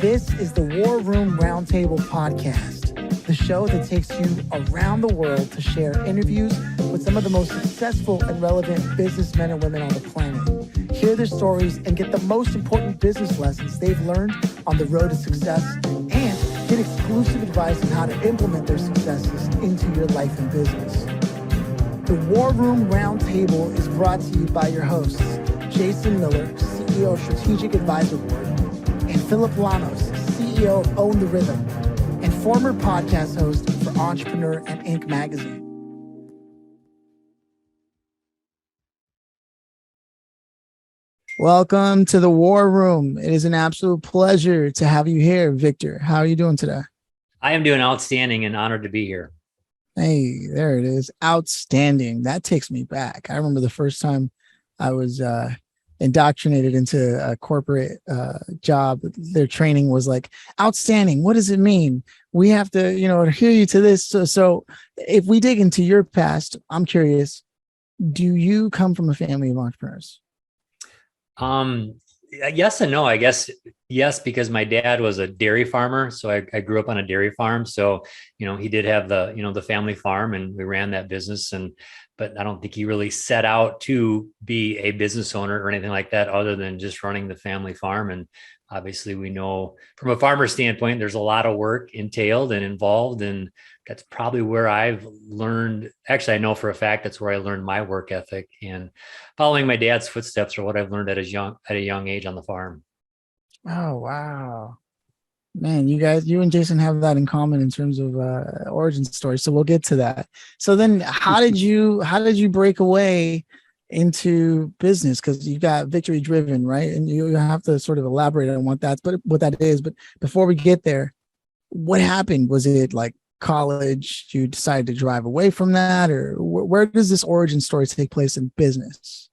This is the War Room Roundtable podcast, the show that takes you around the world to share interviews with some of the most successful and relevant businessmen and women on the planet. Hear their stories and get the most important business lessons they've learned on the road to success, and get exclusive advice on how to implement their successes into your life and business. The War Room Roundtable is brought to you by your hosts, Jason Miller, CEO of Strategic Advisor Board, and Phillip Lanos, CEO of Own the Rhythm, and former podcast host for Entrepreneur and Inc. magazine. Welcome to the War Room. It is an absolute pleasure to have you here, Victor. How are you doing today? I am doing outstanding and honored to be here. Hey, there it is. Outstanding. That takes me back. I remember the first time I was indoctrinated into a corporate job. Their training was like, outstanding. What does it mean? We have to, adhere you to this. So if we dig into your past, I'm curious, do you come from a family of entrepreneurs? Yes and no, I guess. Yes, because my dad was a dairy farmer. So I grew up on a dairy farm. So, he did have the family farm, and we ran that business. But I don't think he really set out to be a business owner or anything like that, other than just running the family farm. And obviously we know from a farmer standpoint, there's a lot of work entailed and involved. And that's probably where I've learned. Actually, I know for a fact that's where I learned my work ethic, and following my dad's footsteps are what I've learned at a young age on the farm. Oh, wow. Man, you and Jason have that in common in terms of origin story. So we'll get to that. So then how did you break away into business? Because you got Victory Driven, right? And you have to sort of elaborate on what that is. But before we get there, what happened? Was it like college? You decided to drive away from that, or where does this origin story take place in business?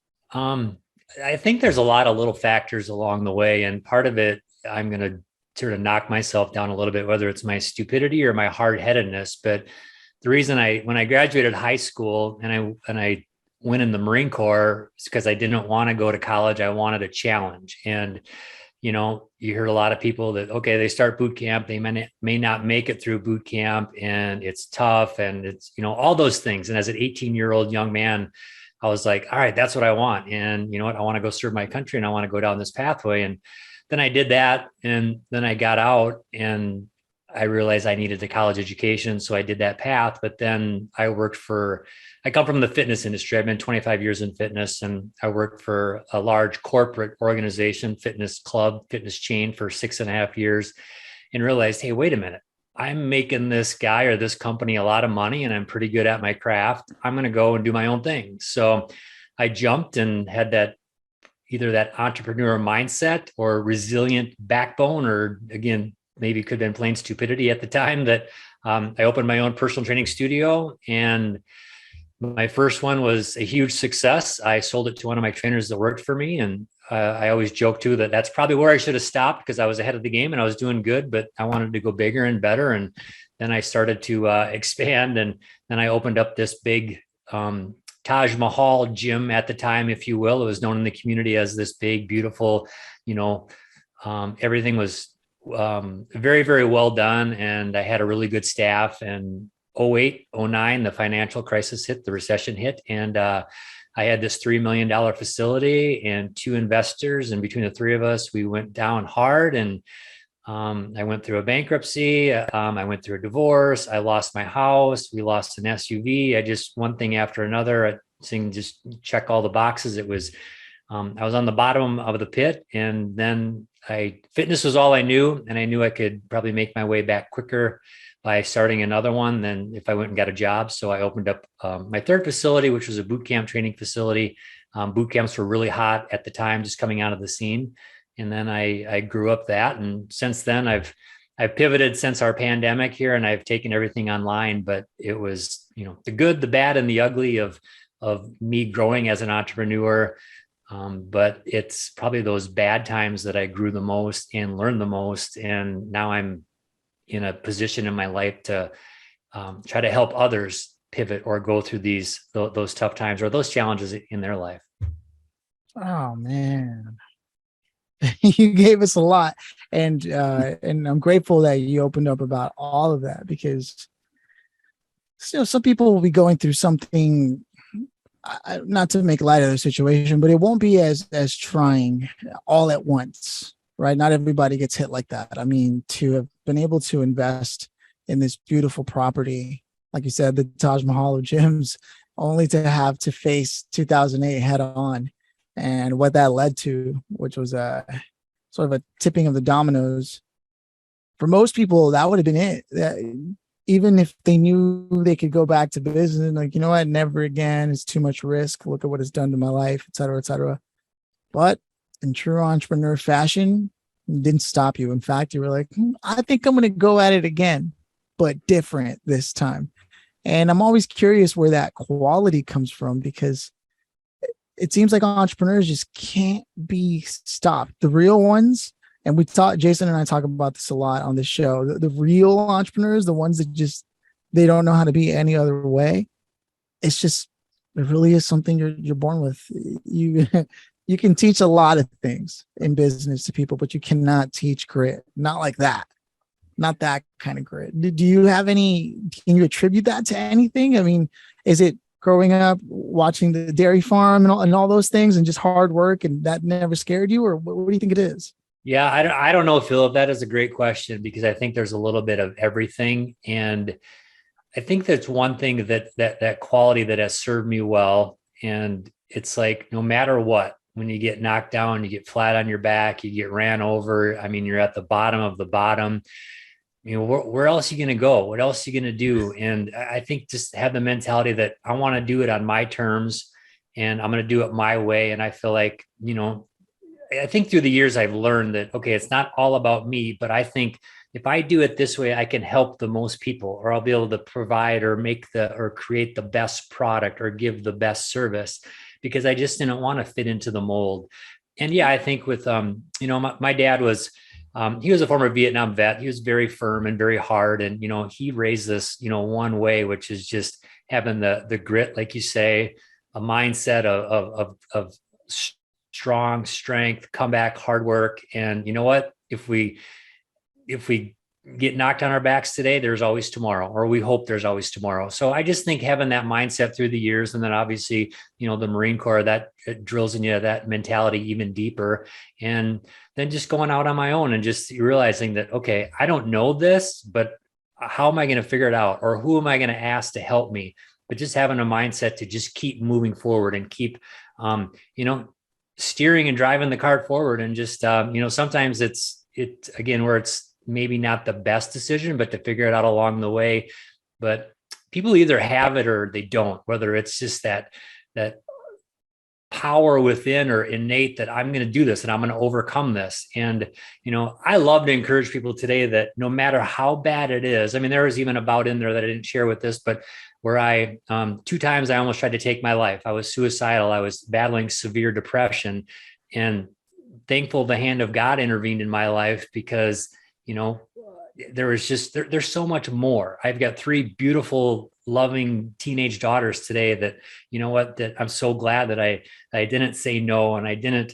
I think there's a lot of little factors along the way, and part of it, I'm going to sort of knock myself down a little bit, whether it's my stupidity or my hard-headedness. But the reason when I graduated high school and I went in the Marine Corps is because I didn't want to go to college. I wanted a challenge. And, you hear a lot of people that, okay, they start boot camp, they may not make it through boot camp, and it's tough, and it's, all those things. And as an 18-year-old young man, I was like, all right, that's what I want. And you know what? I want to go serve my country, and I want to go down this pathway. And then I did that. And then I got out and I realized I needed the college education. So I did that path. But then I come from the fitness industry. I've been 25 years in fitness, and I worked for a large corporate organization, fitness club, fitness chain for 6.5 years, and realized, hey, wait a minute. I'm making this guy or this company a lot of money, and I'm pretty good at my craft. I'm going to go and do my own thing. So I jumped and had either that entrepreneur mindset or resilient backbone, or again, maybe it could have been plain stupidity at the time, that I opened my own personal training studio. And my first one was a huge success. I sold it to one of my trainers that worked for me. And I always joke too that that's probably where I should have stopped, because I was ahead of the game and I was doing good, but I wanted to go bigger and better. And then I started to expand, and then I opened up this big Taj Mahal gym at the time, if you will. It was known in the community as this big, beautiful, everything was very, very well done. And I had a really good staff. And 2008, 2009, the financial crisis hit, the recession hit. And I had this $3 million facility and 2 investors. And between the 3 of us, we went down hard. And I went through a bankruptcy. I went through a divorce. I lost my house. We lost an SUV. One thing after another, saying just check all the boxes. It was, I was on the bottom of the pit, and then fitness was all I knew. And I knew I could probably make my way back quicker by starting another one than if I went and got a job. So I opened up my 3rd facility, which was a boot camp training facility. Boot camps were really hot at the time, just coming out of the scene. And then I grew up that. And since then I've pivoted since our pandemic here, and I've taken everything online. But it was, the good, the bad, and the ugly of me growing as an entrepreneur. But it's probably those bad times that I grew the most and learned the most. And now I'm in a position in my life to try to help others pivot or go through those tough times or those challenges in their life. Oh man. you gave us a lot, and I'm grateful that you opened up about all of that, because some people will be going through something, not to make light of the situation, but it won't be as trying all at once, right? Not everybody gets hit like that. I mean, to have been able to invest in this beautiful property, like you said, the Taj Mahal of gyms, only to have to face 2008 head on, and what that led to, which was a sort of a tipping of the dominoes. For most people, that would have been it. Even if they knew they could go back to business, like, you know what, never again, it's too much risk. Look at what it's done to my life, et cetera, et cetera. But in true entrepreneur fashion, it didn't stop you. In fact, you were like, I think I'm going to go at it again, but different this time. And I'm always curious where that quality comes from, because it seems like entrepreneurs just can't be stopped. The real ones, and Jason and I talk about this a lot on this show, the real entrepreneurs, the ones that just, they don't know how to be any other way. It's just, it really is something you're born with. You you can teach a lot of things in business to people, but you cannot teach grit. Not like that. Not that kind of grit. Do you have any, can you attribute that to anything? I mean, is it growing up watching the dairy farm and all those things, and just hard work, and that never scared you? Or what do you think it is? Yeah, I don't know, Phillip. That is a great question, because I think there's a little bit of everything. And I think that's one thing that quality that has served me well. And it's like, no matter what, when you get knocked down, you get flat on your back, you get ran over. I mean, you're at the bottom of the bottom. You know, where else are you going to go? What else are you going to do? And I think just have the mentality that I want to do it on my terms, and I'm going to do it my way. And I feel like, I think through the years I've learned that, okay, it's not all about me, but I think if I do it this way, I can help the most people, or I'll be able to provide or create the best product or give the best service, because I just didn't want to fit into the mold. And yeah, I think with, my dad was, he was a former Vietnam vet. He was very firm and very hard. And, he raised us, one way, which is just having the grit, like you say, a mindset of strong strength, comeback, hard work. And you know what, if we get knocked on our backs today, there's always tomorrow, or we hope there's always tomorrow. So I just think having that mindset through the years, and then obviously, the Marine Corps, that drills in you that mentality even deeper. And then just going out on my own and just realizing that, okay, I don't know this, but how am I going to figure it out? Or who am I going to ask to help me? But just having a mindset to just keep moving forward and keep, steering and driving the cart forward. And just, sometimes it's again, where it's maybe not the best decision, but to figure it out along the way. But people either have it or they don't, whether it's just that power within or innate that I'm going to do this and I'm going to overcome this. And, I love to encourage people today that no matter how bad it is, I mean, there was even a bout in there that I didn't share with this, but where I, 2 times I almost tried to take my life. I was suicidal. I was battling severe depression, and thankful the hand of God intervened in my life, because there was just, there's so much more. I've got 3 beautiful, loving teenage daughters today that, that I'm so glad that I didn't say no, and I didn't,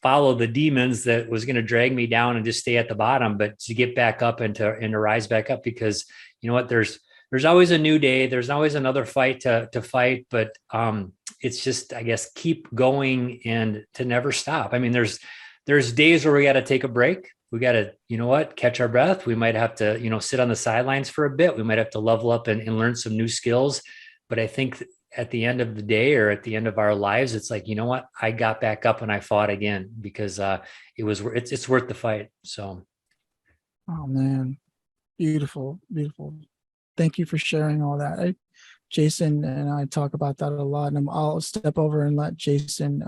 follow the demons that was going to drag me down and just stay at the bottom, but to get back up and to rise back up, because there's always a new day. There's always another fight to fight, but it's just, I guess, keep going and to never stop. I mean, there's days where we got to take a break. We got to, catch our breath. We might have to, sit on the sidelines for a bit. We might have to level up and learn some new skills. But I think at the end of the day, or at the end of our lives, it's like, I got back up and I fought again, because it's worth the fight. So. Oh man, beautiful, beautiful. Thank you for sharing all that. Jason and I talk about that a lot, and I'll step over and let Jason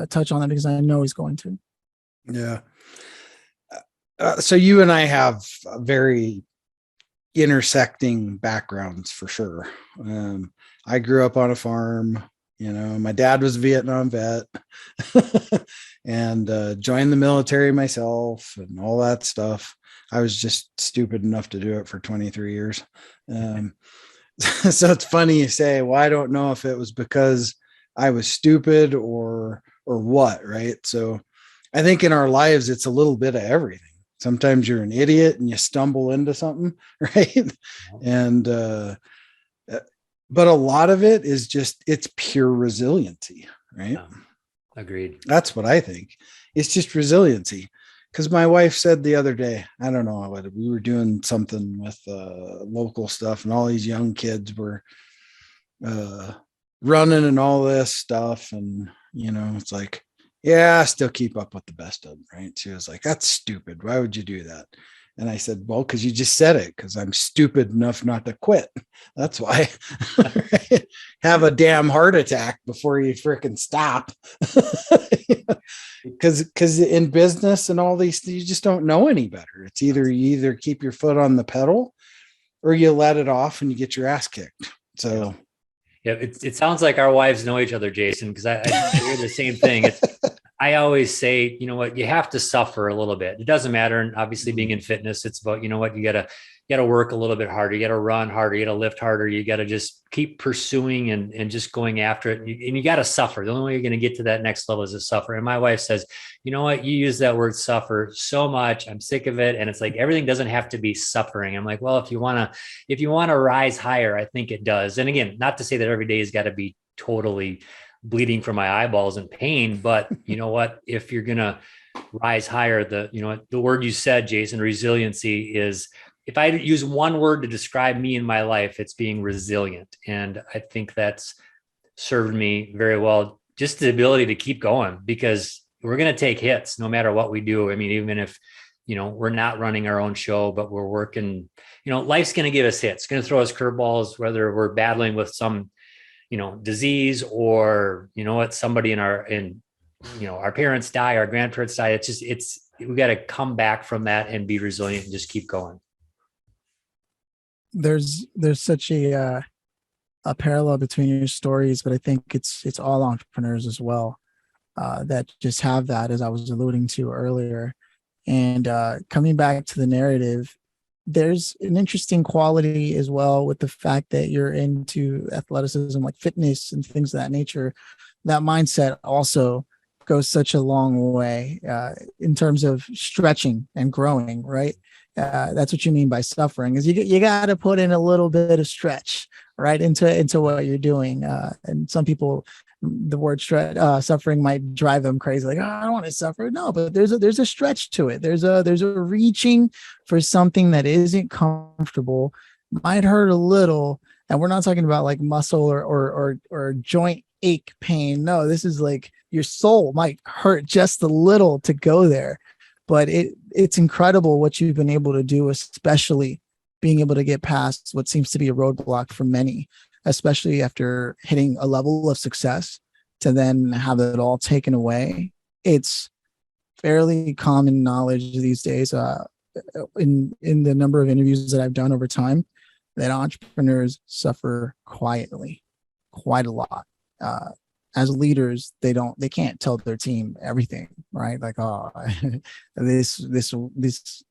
touch on it, because I know he's going to. Yeah. So you and I have very intersecting backgrounds for sure. I grew up on a farm. My dad was a Vietnam vet and joined the military myself and all that stuff. I was just stupid enough to do it for 23 years. So it's funny you say, well, I don't know if it was because I was stupid or what, right? So I think in our lives, it's a little bit of everything. Sometimes you're an idiot and you stumble into something, right? And, but a lot of it is just, it's pure resiliency, right? Yeah. Agreed. That's what I think. It's just resiliency. Because my wife said the other day, I don't know what, we were doing something with local stuff, and all these young kids were running and all this stuff. And, you know, it's like, yeah, I still keep up with the best of them, right? She was like, that's stupid. Why would you do that? And I said, well, because you just said it, because I'm stupid enough not to quit. That's why. Have a damn heart attack before you freaking stop. Because in business and all these, you just don't know any better. It's either you either keep your foot on the pedal or you let it off and you get your ass kicked. So yeah, it sounds like our wives know each other, Jason, because I hear the same thing. I always say, you know what, you have to suffer a little bit. It doesn't matter. And obviously being in fitness, it's about, you know what, you gotta work a little bit harder. You gotta run harder. You gotta lift harder. You gotta just keep pursuing and just going after it. And you gotta suffer. The only way you're going to get to that next level is to suffer. And my wife says, you know what, you use that word suffer so much. I'm sick of it. And it's like, everything doesn't have to be suffering. I'm like, well, if you want to rise higher, I think it does. And again, not to say that every day has got to be totally bleeding from my eyeballs in pain, but you know what, if you're going to rise higher, the word you said, Jason, resiliency, is, if I use one word to describe me in my life, it's being resilient. And I think that's served me very well, just the ability to keep going, because we're going to take hits no matter what we do. I mean, even if, you know, we're not running our own show, but we're working, you know, life's going to give us hits, going to throw us curveballs, whether we're battling with some, you know, disease, or, you know what, somebody our parents die, our grandparents die. We got to come back from that and be resilient and just keep going. There's such a parallel between your stories, but I think it's all entrepreneurs as well that just have that, as I was alluding to earlier. And coming back to the narrative, there's an interesting quality as well with the fact that you're into athleticism, like fitness and things of that nature. That mindset also goes such a long way in terms of stretching and growing, right? That's what you mean by suffering, is you got to put in a little bit of stretch, right, into what you're doing. And some people, the word suffering might drive them crazy. Like, oh, I don't want to suffer. No, but there's a stretch to it. There's a reaching for something that isn't comfortable, might hurt a little. And we're not talking about like muscle or joint ache pain. No, this is like your soul might hurt just a little to go there. But it's incredible what you've been able to do, especially being able to get past what seems to be a roadblock for many, especially after hitting a level of success, to then have it all taken away. It's fairly common knowledge these days in the number of interviews that I've done over time, that entrepreneurs suffer quietly, quite a lot. As leaders, they can't tell their team everything, right? Like, oh, this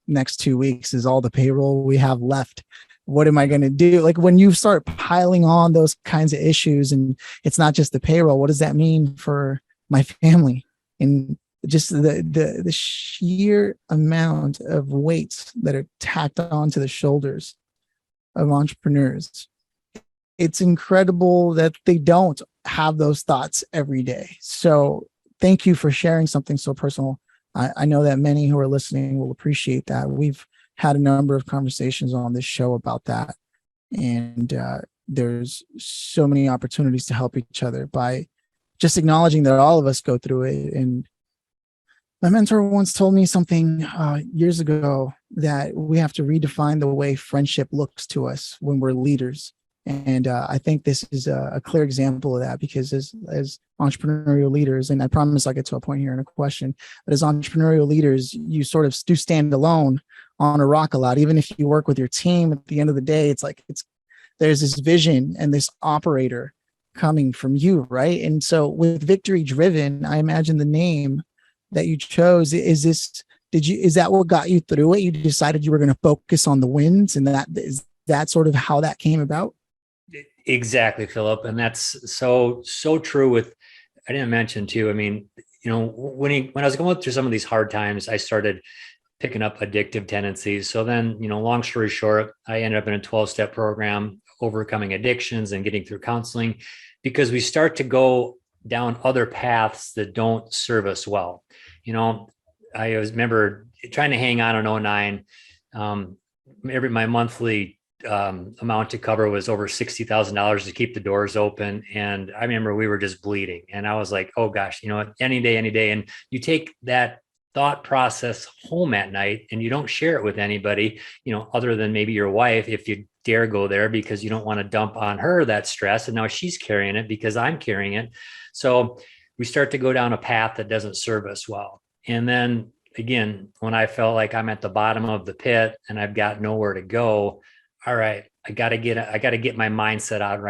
next 2 weeks is all the payroll we have left. What am I going to do? Like, when you start piling on those kinds of issues, and it's not just the payroll, what does that mean for my family? And just the sheer amount of weights that are tacked onto the shoulders of entrepreneurs. It's incredible that they don't have those thoughts every day. So thank you for sharing something so personal. I know that many who are listening will appreciate that. We've had a number of conversations on this show about that. And there's so many opportunities to help each other by just acknowledging that all of us go through it. And my mentor once told me something years ago, that we have to redefine the way friendship looks to us when we're leaders. And I think this is a clear example of that, because as entrepreneurial leaders, and I promise I'll get to a point here in a question, but as entrepreneurial leaders, you sort of do stand alone on a rock a lot. Even if you work with your team, at the end of the day, there's this vision and this operator coming from you, right? And so with Victory Driven, I imagine the name that you chose, is that what got you through it? You decided you were going to focus on the wins, and is that sort of how that came about? Exactly, Phillip. And that's so true with, I didn't mention too, I mean, when I was going through some of these hard times, I started picking up addictive tendencies. So then, long story short, I ended up in a 12-step program, overcoming addictions and getting through counseling, because we start to go down other paths that don't serve us well. I always remember trying to hang on in 09. My monthly amount to cover was over $60,000 to keep the doors open. And I remember we were just bleeding. And I was like, oh gosh, any day. And you take that thought process home at night and you don't share it with anybody, other than maybe your wife, if you dare go there, because you don't want to dump on her that stress. And now she's carrying it because I'm carrying it. So we start to go down a path that doesn't serve us well. And then again, when I felt like I'm at the bottom of the pit and I've got nowhere to go, all right, I got to get my mindset out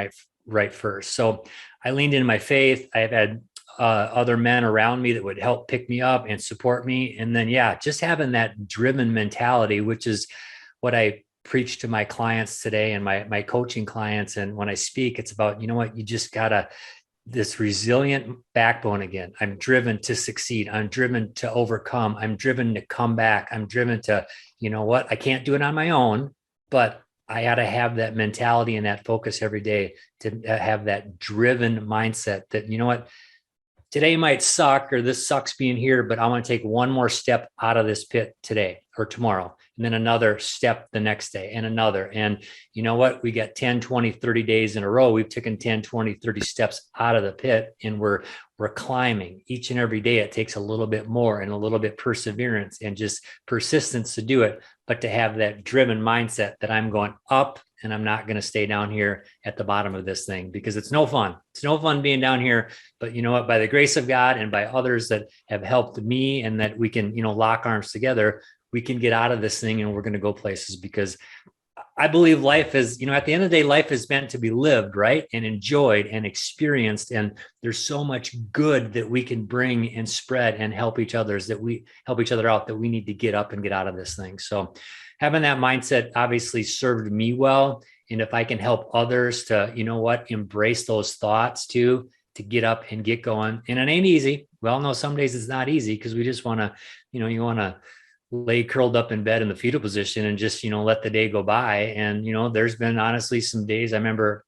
right first. So I leaned into my faith. I've had other men around me that would help pick me up and support me. And then, just having that driven mentality, which is what I preach to my clients today and my coaching clients. And when I speak, it's about, you just gotta, this resilient backbone again. I'm driven to succeed. I'm driven to overcome. I'm driven to come back. I'm driven to, I can't do it on my own, but I got to have that mentality and that focus every day to have that driven mindset that, today might suck, or this sucks being here, but I want to take one more step out of this pit today or tomorrow, and then another step the next day and another. And you know what? We got 10, 20, 30 days in a row. We've taken 10, 20, 30 steps out of the pit, and we're climbing each and every day. It takes a little bit more and a little bit perseverance and just persistence to do it, but to have that driven mindset that I'm going up and I'm not going to stay down here at the bottom of this thing, because it's no fun. It's no fun being down here, but you know what, by the grace of God and by others that have helped me and that we can, lock arms together, we can get out of this thing and we're going to go places, because I believe life is, at the end of the day, life is meant to be lived, right? And enjoyed and experienced. And there's so much good that we can bring and spread and help each other out, that we need to get up and get out of this thing. So having that mindset obviously served me well. And if I can help others to, embrace those thoughts too, to get up and get going. And it ain't easy. Well, no, some days it's not easy, because we just want to, you want to lay curled up in bed in the fetal position and just, let the day go by. And, there's been honestly some days I remember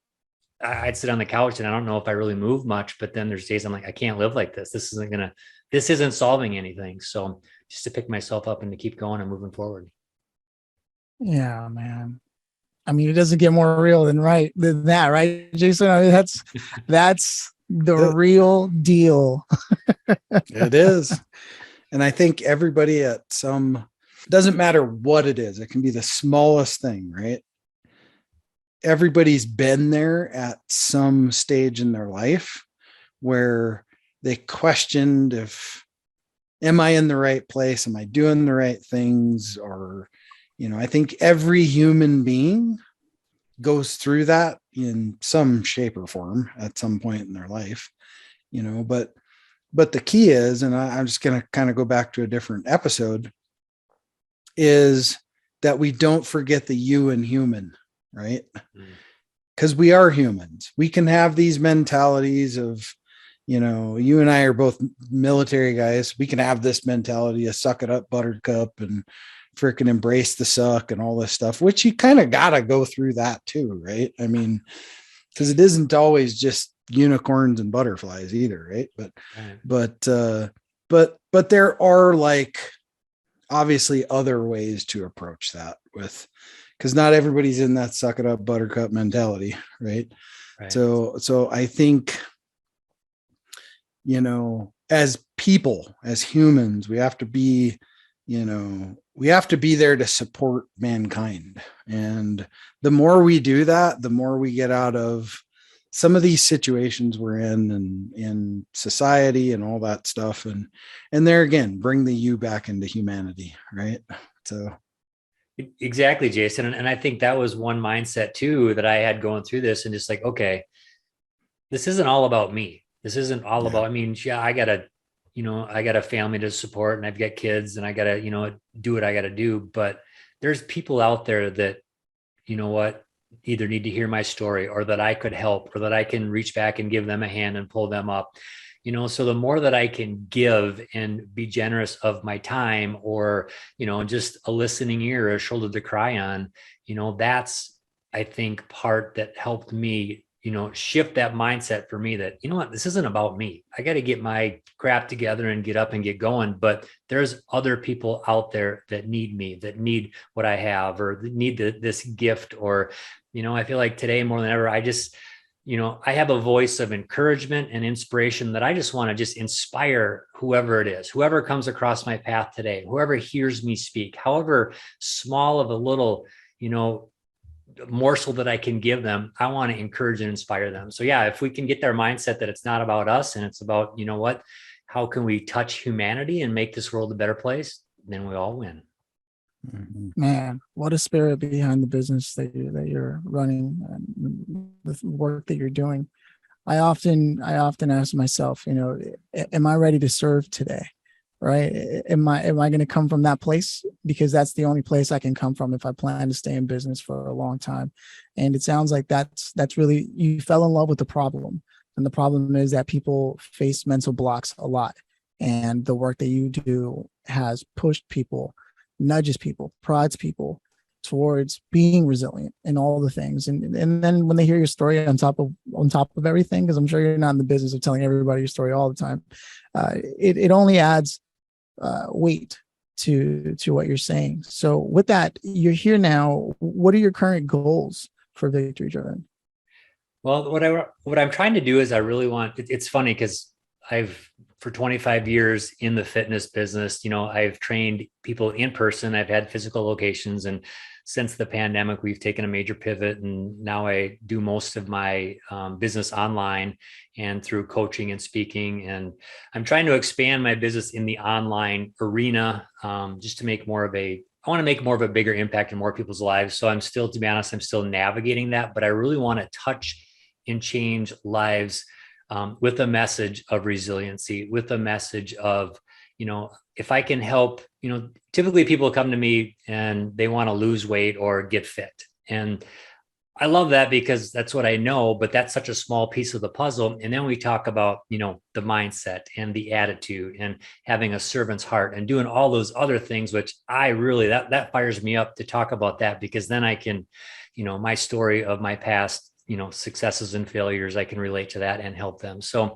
I'd sit on the couch and I don't know if I really move much, but then there's days I'm like, I can't live like this. This isn't solving anything. So just to pick myself up and to keep going and moving forward. Yeah, man. I mean, it doesn't get more real than that, right, Jason? I mean, that's the real deal. It is. And I think everybody doesn't matter what it is. It can be the smallest thing, right? Everybody's been there at some stage in their life where they questioned am I in the right place? Am I doing the right things? Or, I think every human being goes through that in some shape or form at some point in their life, but the key is, and I'm just going to kind of go back to a different episode, is that we don't forget the you and human, right? Because we are humans. We can have these mentalities of, you and I are both military guys. We can have this mentality of suck it up, buttercup, and freaking embrace the suck and all this stuff, which you kind of got to go through that too, right? I mean, because it isn't always just unicorns and butterflies either, right? But there are obviously other ways to approach that because not everybody's in that suck it up buttercup mentality, right? So I think, as people, as humans, we have to be there to support mankind. And the more we do that, the more we get out of some of these situations we're in society and all that stuff. And there again, bring the you back into humanity. Right. So. Exactly, Jason. And I think that was one mindset too, that I had going through this, and just like, okay, this isn't all about me. This isn't all about, I got a family to support, and I've got kids, and I got to, do what I got to do. But there's people out there that, either need to hear my story, or that I could help, or that I can reach back and give them a hand and pull them up. So the more that I can give and be generous of my time, or, just a listening ear, a shoulder to cry on, that's, I think, part that helped me, shift that mindset for me that, this isn't about me. I got to get my crap together and get up and get going. But there's other people out there that need me, that need what I have, or need this gift. Or, I feel like today more than ever, I have a voice of encouragement and inspiration that I just want to just inspire whoever it is, whoever comes across my path today, whoever hears me speak, however small of a little, morsel that I can give them. I want to encourage and inspire them. So yeah, if we can get their mindset that it's not about us and it's about, how can we touch humanity and make this world a better place, then we all win. Man, what a spirit behind the business that you're running and the work that you're doing. I often ask myself, am I ready to serve today? Right? Am I going to come from that place? Because that's the only place I can come from if I plan to stay in business for a long time. And it sounds like that's really, you fell in love with the problem. And the problem is that people face mental blocks a lot. And the work that you do has pushed people, nudges people, prods people towards being resilient and all the things. And then when they hear your story on top of everything, because I'm sure you're not in the business of telling everybody your story all the time, it only adds weight to what you're saying. So with that, you're here now. What are your current goals for Victory Driven? Well, what I'm trying to do is I really want, it's funny because for 25 years in the fitness business, I've trained people in person. I've had physical locations, and since the pandemic, we've taken a major pivot, and now I do most of my business online and through coaching and speaking. And I'm trying to expand my business in the online arena, just to make I want to make more of a bigger impact in more people's lives. So to be honest, I'm still navigating that, but I really want to touch and change lives with a message of resiliency, with a message of, if I can help, typically people come to me and they want to lose weight or get fit. And I love that because that's what I know, but that's such a small piece of the puzzle. And then we talk about, the mindset and the attitude and having a servant's heart and doing all those other things, which I really, that fires me up to talk about that, because then I can, my story of my past, successes and failures, I can relate to that and help them. So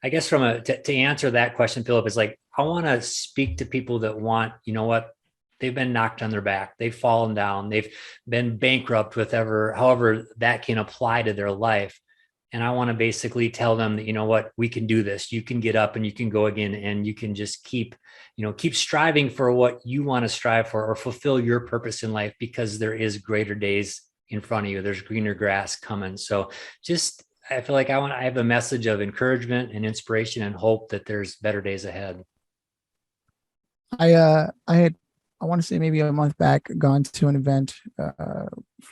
I guess to answer that question, Phillip, is like, I want to speak to people that want, they've been knocked on their back, they've fallen down, they've been bankrupt, however that can apply to their life. And I want to basically tell them that, we can do this. You can get up and you can go again, and you can just keep striving for what you want to strive for, or fulfill your purpose in life, because there is greater days in front of you. There's greener grass coming. So I feel like I have a message of encouragement and inspiration and hope that there's better days ahead. I want to say maybe a month back, gone to an event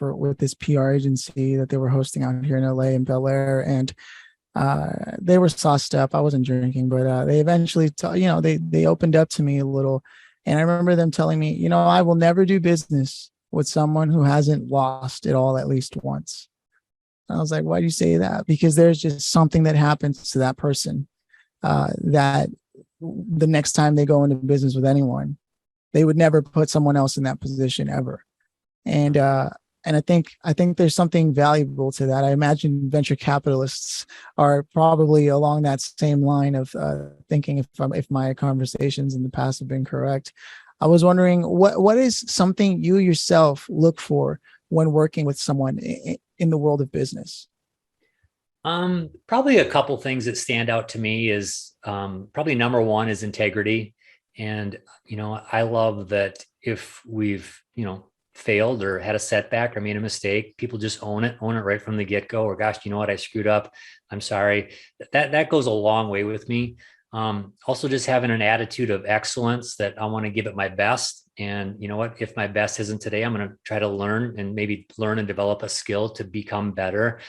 with this PR agency that they were hosting out here in LA and Bel Air, and they were sauced up. I wasn't drinking, but they eventually, they opened up to me a little, and I remember them telling me, I will never do business with someone who hasn't lost it all at least once. And I was like, why do you say that? Because there's just something that happens to that person that the next time they go into business with anyone, they would never put someone else in that position ever. And I think there's something valuable to that. I imagine venture capitalists are probably along that same line of thinking, if my conversations in the past have been correct. I was wondering, what is something you yourself look for when working with someone in the world of business? Probably a couple things that stand out to me is probably number one is integrity. And, I love that if we've, failed or had a setback or made a mistake, people just own it right from the get-go, or gosh, you know what, I screwed up, I'm sorry. That goes a long way with me. Also just having an attitude of excellence, that I want to give it my best. And if my best isn't today, I'm going to try to learn and develop a skill to become better.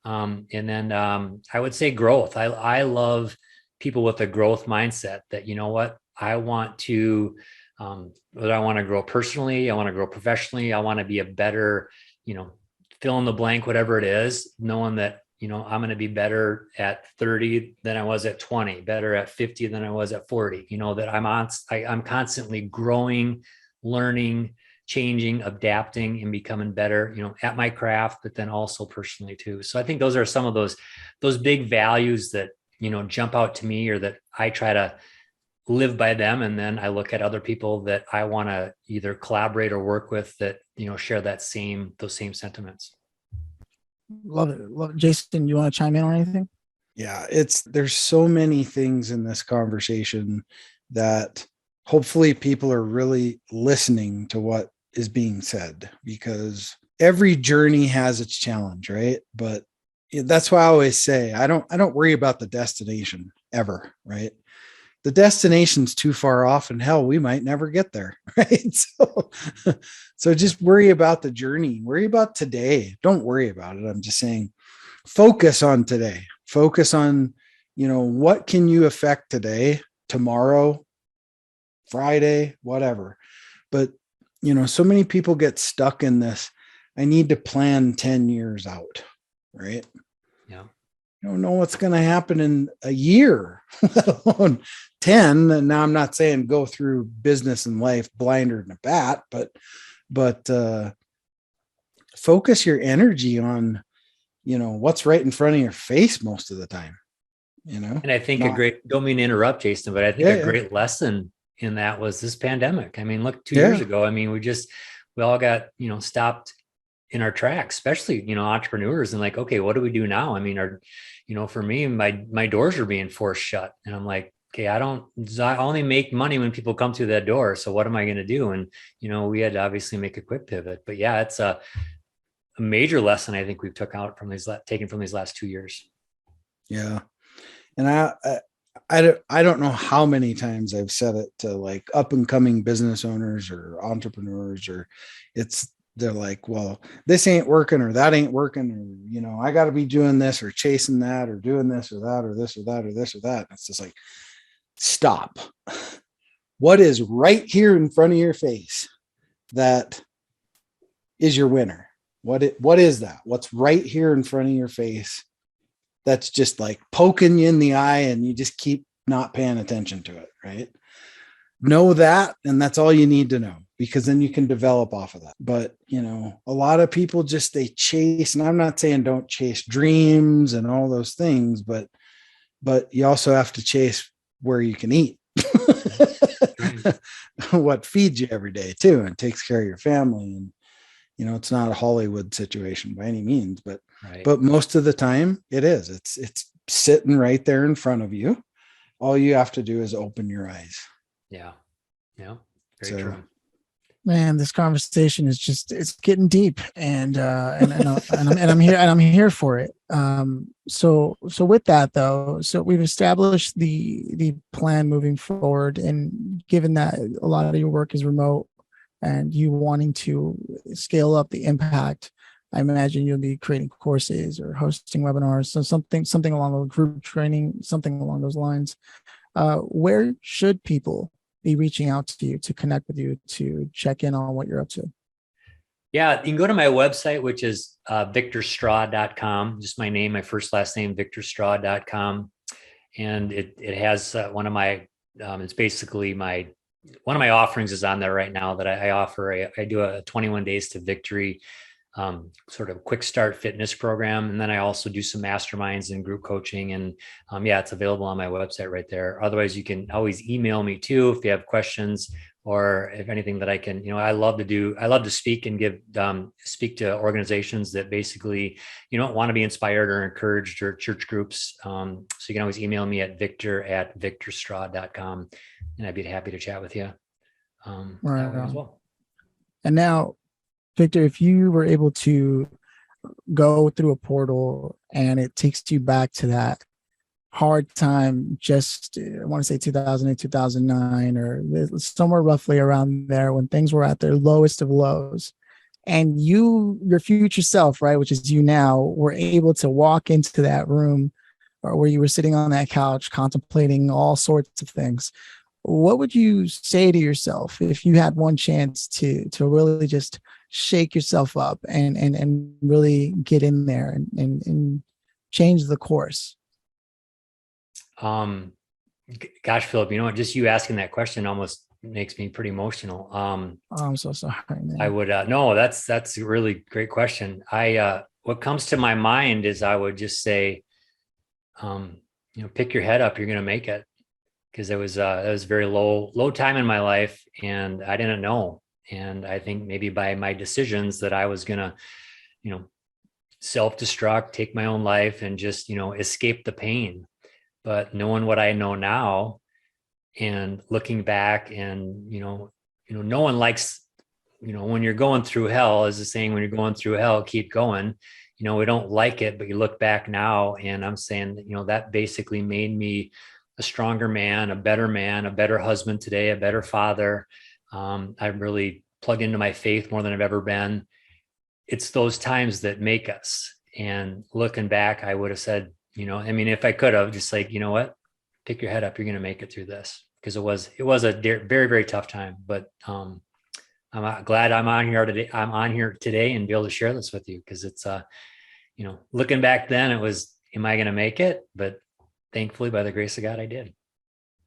And then I would say growth. I love people with a growth mindset that, I want to, whether I want to grow personally, I want to grow professionally, I want to be a better, fill in the blank, whatever it is, knowing that I'm going to be better at 30 than I was at 20, better at 50 than I was at 40, that I'm constantly growing, learning, changing, adapting, and becoming better, at my craft, but then also personally too. So I think those are some of those big values that, jump out to me, or that I try to live by them. And then I look at other people that I want to either collaborate or work with that, share those same sentiments. Love it. Jason, you want to chime in on anything? Yeah, there's so many things in this conversation that hopefully people are really listening to what is being said, because every journey has its challenge, right? But that's why I always say I don't worry about the destination ever, right? The destination's too far off, and hell, we might never get there, right? So just worry about the journey. Worry about today. Don't worry about it. I'm just saying, focus on today. Focus on, what can you affect today, tomorrow, Friday, whatever. But, so many people get stuck in this. I need to plan 10 years out, right? Yeah. You don't know what's going to happen in a year, let alone 10. And now I'm not saying go through business and life blinder than a bat, but focus your energy on, what's right in front of your face most of the time, And I think don't mean to interrupt, Jason, but I think a great lesson in that was this pandemic. I mean, look, 2 years ago, I mean, we all got, stopped in our tracks, especially, entrepreneurs, and like, okay, what do we do now? I mean, for me, my doors are being forced shut, and I'm like, okay, I only make money when people come through that door. So what am I going to do? And, we had to obviously make a quick pivot, but yeah, it's a major lesson I think we've taken from these last 2 years. Yeah. And I don't know how many times I've said it to like up and coming business owners or entrepreneurs, or they're like, well, this ain't working, or that ain't working, or, I got to be doing this or chasing that or doing this or that or this or that or this or that. It's just like, stop. What is right here in front of your face that is your winner? What is that? What's right here in front of your face that's just like poking you in the eye, and you just keep not paying attention to it, right? Know that, and that's all you need to know, because then you can develop off of that. But, a lot of people they chase, and I'm not saying don't chase dreams and all those things, but you also have to chase where you can eat, what feeds you every day too, and takes care of your family. And, it's not a Hollywood situation by any means, but most of the time it is. It's sitting right there in front of you. All you have to do is open your eyes. Yeah. Very true. Man, this conversation is it's getting deep, and I'm here for it. So with that though, so we've established the plan moving forward, and given that a lot of your work is remote and you wanting to scale up the impact, I imagine you'll be creating courses or hosting webinars, so something along the group training, something along those lines. Where should people be reaching out to you to connect with you, to check in on what you're up to? Yeah, you can go to my website, which is victorstraw.com. Just my name, my first last name, victorstraw.com. And it has one of my, it's basically one of my offerings is on there right now that I offer. I do a 21 days to victory sort of quick start fitness program. And then I also do some masterminds and group coaching. And it's available on my website right there. Otherwise, you can always email me too if you have questions, or if anything that I can, I love to speak and speak to organizations that basically, want to be inspired or encouraged, or church groups. So you can always email me at victor@victorstraw.com, and I'd be happy to chat with you that way as well. And now, Victor, if you were able to go through a portal and it takes you back to that hard time, I want to say 2008, 2009, or somewhere roughly around there, when things were at their lowest of lows, and your future self, right, which is you now, were able to walk into that room, or where you were sitting on that couch contemplating all sorts of things, what would you say to yourself if you had one chance to really just shake yourself up and really get in there and change the course? Gosh, Phillip, you know what? Just you asking that question almost makes me pretty emotional. Oh, I'm so sorry, man. I would no, that's a really great question. What comes to my mind is I would just say, pick your head up, you're gonna make it. Because it was a very low time in my life, and I didn't know. And I think maybe by my decisions that I was gonna, self-destruct, take my own life, and just escape the pain. But knowing what I know now, and looking back, and no one likes, when you're going through hell, as the saying, when you're going through hell, keep going. We don't like it, but you look back now, and I'm saying, that basically made me a stronger man, a better husband today, a better father. I've really plugged into my faith more than I've ever been. It's those times that make us. And looking back, I would have said, if I could have just like, what, pick your head up, you're going to make it through this. Because it was a very, very tough time, but I'm glad I'm on here today and be able to share this with you. Cause it's, looking back then it was, am I going to make it? But thankfully, by the grace of God, I did.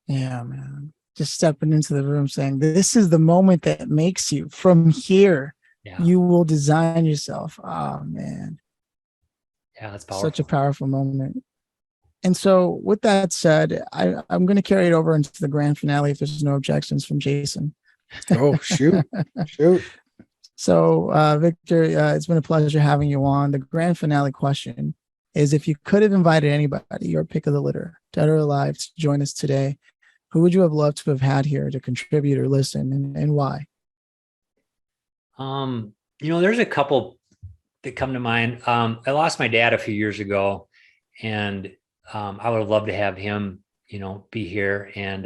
Yeah, man. Just stepping into the room saying, this is the moment that makes you. From here, you will design yourself. Oh, man. Yeah, that's powerful. Such a powerful moment. And so with that said, I'm going to carry it over into the grand finale if there's no objections from Jason. Oh, shoot. So, Victor, it's been a pleasure having you on. The grand finale question is, if you could have invited anybody, your pick of the litter, dead or alive, to join us today, who would you have loved to have had here to contribute or listen, and why? There's a couple that come to mind. I lost my dad a few years ago, and I would have loved to have him, be here. And,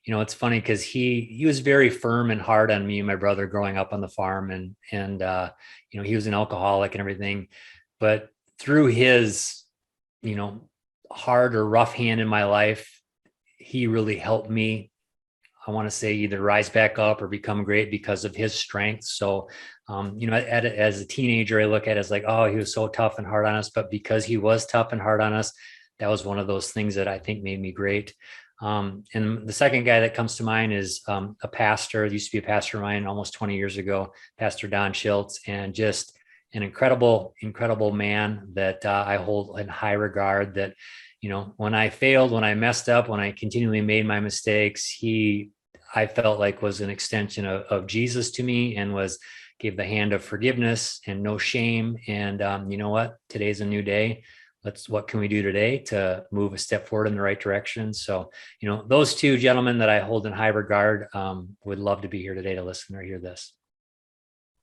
it's funny because he was very firm and hard on me and my brother growing up on the farm, and he was an alcoholic and everything, but through his, hard or rough hand in my life, he really helped me, I want to say, either rise back up or become great because of his strength. So, as a teenager, I look at it as like, oh, he was so tough and hard on us, but because he was tough and hard on us, that was one of those things that I think made me great. And the second guy that comes to mind is a pastor. Used to be a pastor of mine almost 20 years ago, Pastor Don Schiltz, and just an incredible man that I hold in high regard. That, when I failed, when I messed up, when I continually made my mistakes, I felt like was an extension of Jesus to me, and gave the hand of forgiveness and no shame. And you know what? Today's a new day. What can we do today to move a step forward in the right direction? So, those two gentlemen that I hold in high regard, would love to be here today to listen or hear this.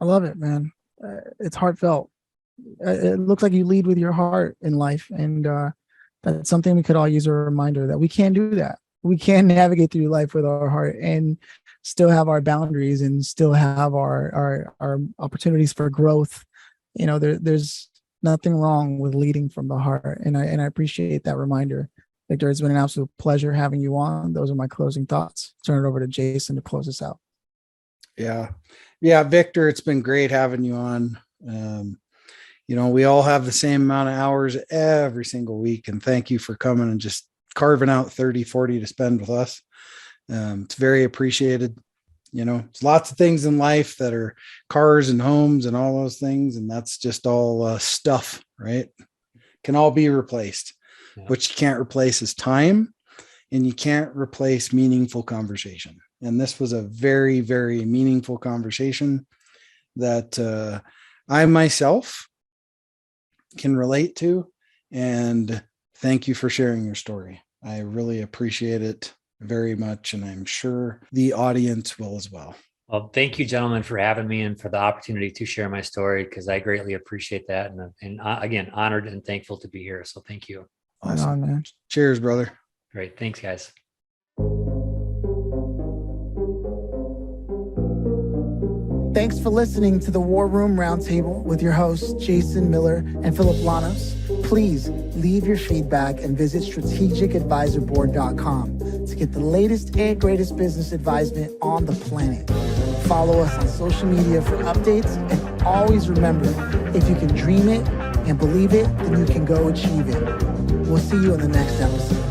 I love it, man. It's heartfelt. It looks like you lead with your heart in life. And that's something we could all use a reminder that we can do that. We can navigate through life with our heart and still have our boundaries and still have our opportunities for growth. There's nothing wrong with leading from the heart. And I appreciate that reminder. Victor, it's been an absolute pleasure having you on. Those are my closing thoughts. Turn it over to Jason to close us out. Yeah, Victor, it's been great having you on. We all have the same amount of hours every single week, and thank you for coming and just carving out 30, 40 to spend with us. It's very appreciated. There's lots of things in life that are cars and homes and all those things, and that's just all stuff, right? Can all be replaced. Yeah. What you can't replace is time, and you can't replace meaningful conversation. And this was a very, very meaningful conversation that I myself can relate to. And thank you for sharing your story. I really appreciate it very much. And I'm sure the audience will as well. Well, thank you, gentlemen, for having me and for the opportunity to share my story, because I greatly appreciate that. And again, honored and thankful to be here. So thank you. Awesome. Right on, man. Cheers, brother. Great. Thanks, guys. Thanks for listening to the War Room Roundtable with your hosts, Jason Miller and Phillip Lanos. Please leave your feedback and visit strategicadvisorboard.com to get the latest and greatest business advisement on the planet. Follow us on social media for updates. And always remember, if you can dream it and believe it, then you can go achieve it. We'll see you in the next episode.